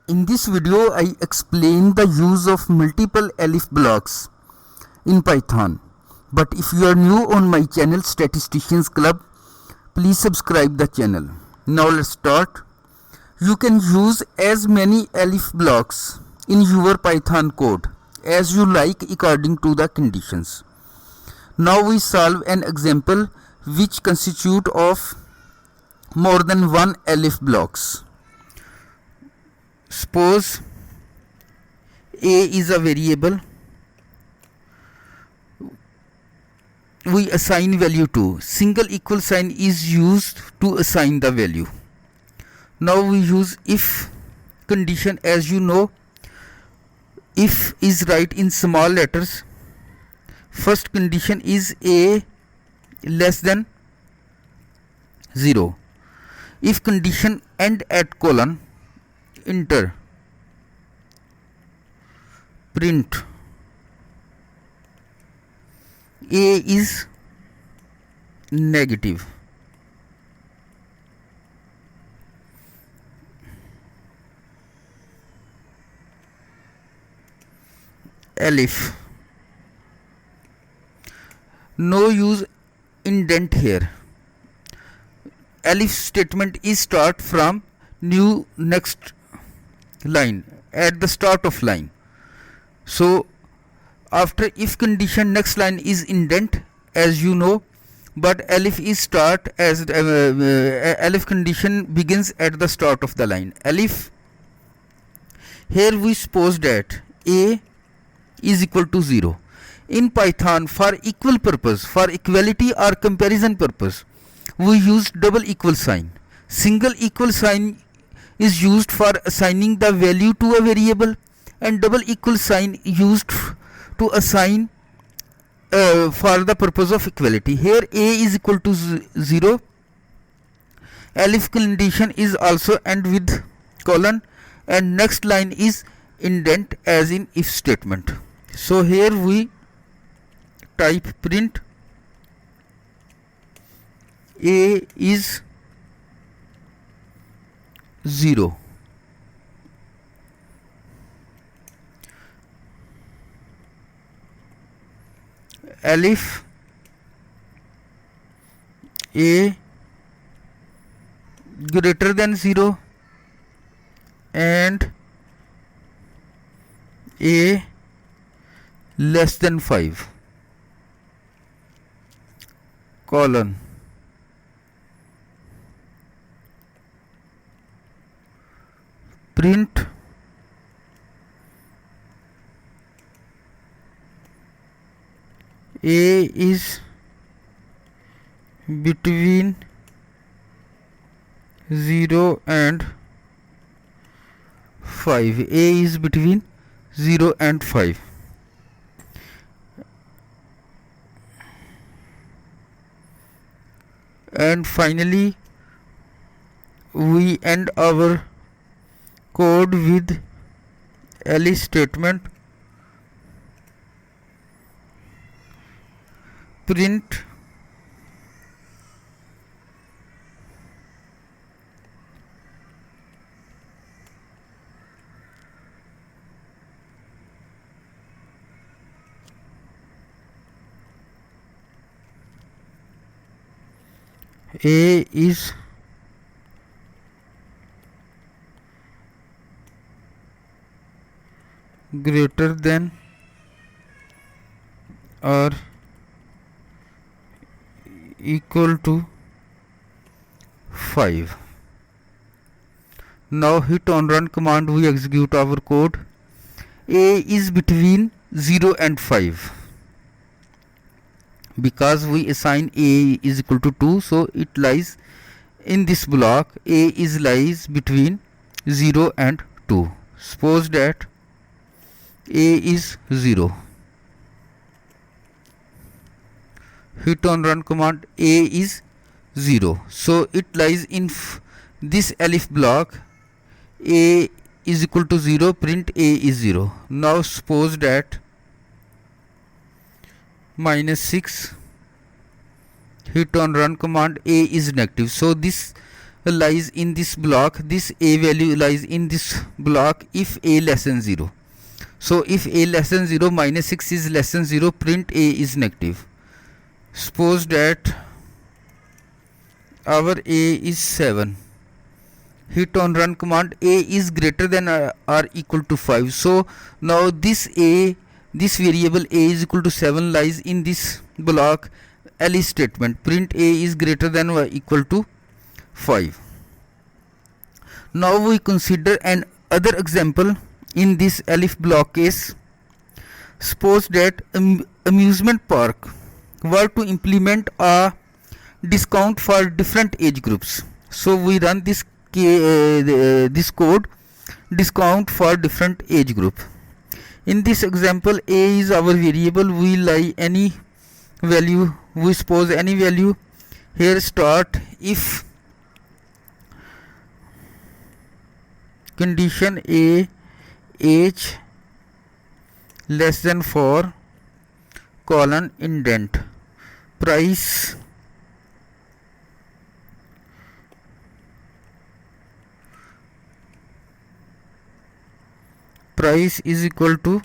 In this video, I explain the use of multiple elif blocks in Python. But if you are new on my channel Statisticians Club, please subscribe the channel. Now let's start. You can use as many elif blocks in your Python code as you like according to the conditions. Now we solve an example which constitute of more than one elif blocks. Suppose a is a variable we assign value to. Single equal sign is used to assign the value. Now we use if condition. As you know, if is write in small letters. First condition is a less than 0. If condition end at colon, enter print a is negative. Elif. No use indent here. Elif statement is start from new next line at the start of line. So after if condition, next line is indent, as you know, but elif is start as elif condition begins at the start of the line. Elif, here we suppose that a is equal to 0. In Python, for equal purpose, for equality or comparison purpose, we use double equal sign. Single equal sign is used for assigning the value to a variable, and double equal sign used to assign for the purpose of equality. Here a is equal to 0. Elif condition is also end with colon, and next line is indent as in if statement. So here we type print a is 0. Elif a greater than 0 and a less than 5 colon print a is between 0 and 5. A is between 0 and 5. And finally we end our code with elif statement print a is greater than or equal to 5. Now hit on run command, we execute our code. A is between 0 and 5. Because we assign a is equal to 2, so it lies in this block. A is lies between 0 and 2. Suppose that a is 0. Hit on run command, a is 0. So it lies in this elif block. A is equal to 0, print a is 0. Now suppose that -6, hit on run command, a is negative. So this lies in this block, this a value lies in this block if a less than 0. So if a less than 0, minus 6 is less than 0, print a is negative. Suppose that our a is 7. Hit on run command, a is greater than or equal to 5. So now this variable a is equal to 7 lies in this block elif statement, print a is greater than or equal to 5. Now we consider an other example in this elif block case. Suppose that amusement park were to implement a discount for different age groups. So we run this code, discount for different age group. In this example, a is our variable, we lie any value, we suppose any value. Here start if condition a age less than 4 colon indent, price is equal to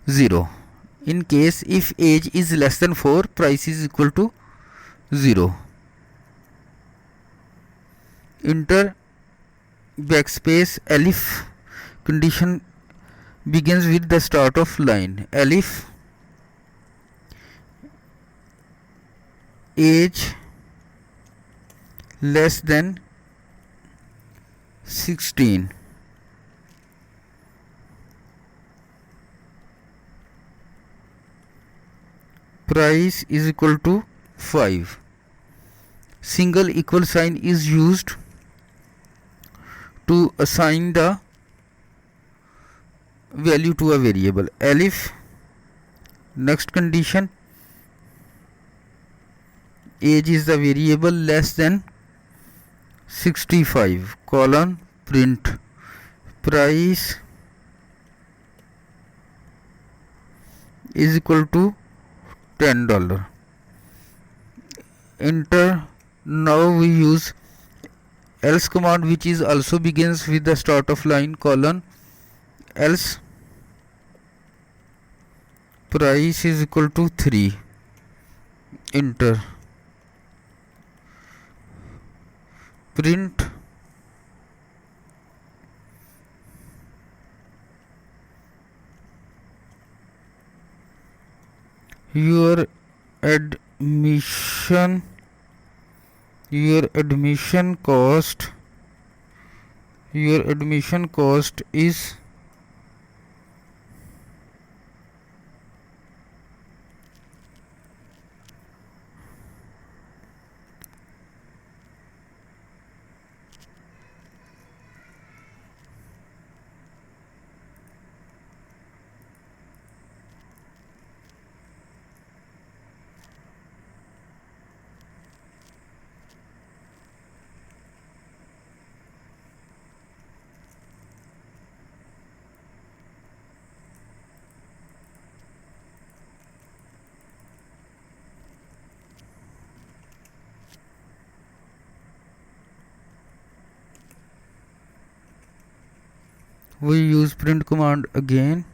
0. In case if age is less than 4, price is equal to 0. Enter backspace elif, condition begins with the start of line, elif age less than 16, price is equal to 5. Single equal sign is used to assign the value to a variable. Elif, next condition, age is the variable, less than 65 colon print, price is equal to $10. Enter. Now we use else command, which is also begins with the start of line, colon else price is equal to 3. Enter. Print your admission cost is we use print command again.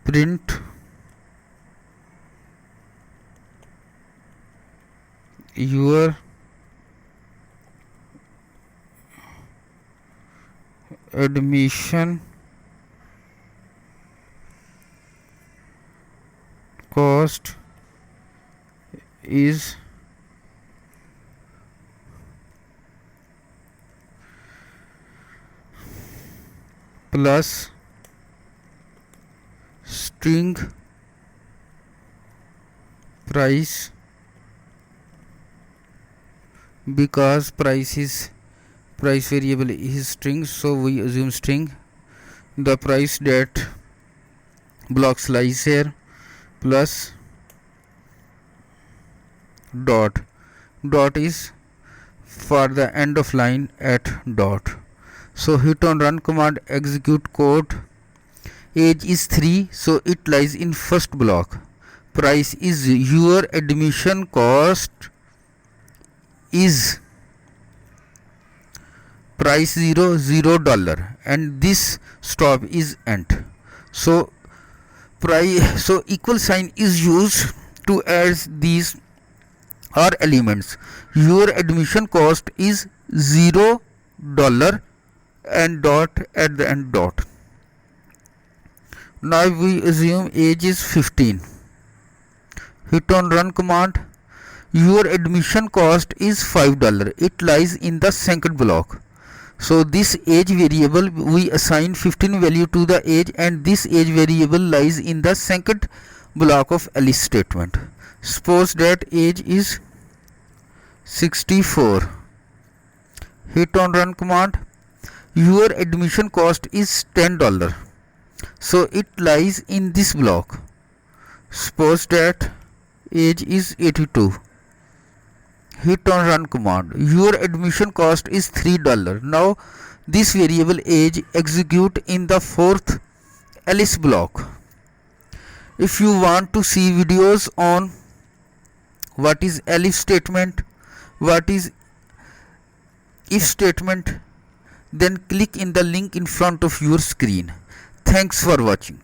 Print your admission cost is plus string price, because price variable is string, so we assume string. The price that blocks lies here, plus dot is for the end of line at dot. So hit on run command, execute code, age is 3, so it lies in first block. Price is your admission cost is price $0 and this stop is end. So equal sign is used to add these are elements. Your admission cost is $0 and dot at the end dot. Now we assume age is 15. Hit on run command. Your admission cost is $5. It lies in the second block. So this age variable, we assign 15 value to the age, and this age variable lies in the second block of elif statement. Suppose that age is 64. Hit on run command. Your admission cost is $10. So it lies in this block. Suppose that age is 82. Hit on run command. Your admission cost is $3. Now this variable age execute in the fourth elif block. If you want to see videos on what is elif statement, what is if statement, then click in the link in front of your screen. Thanks for watching.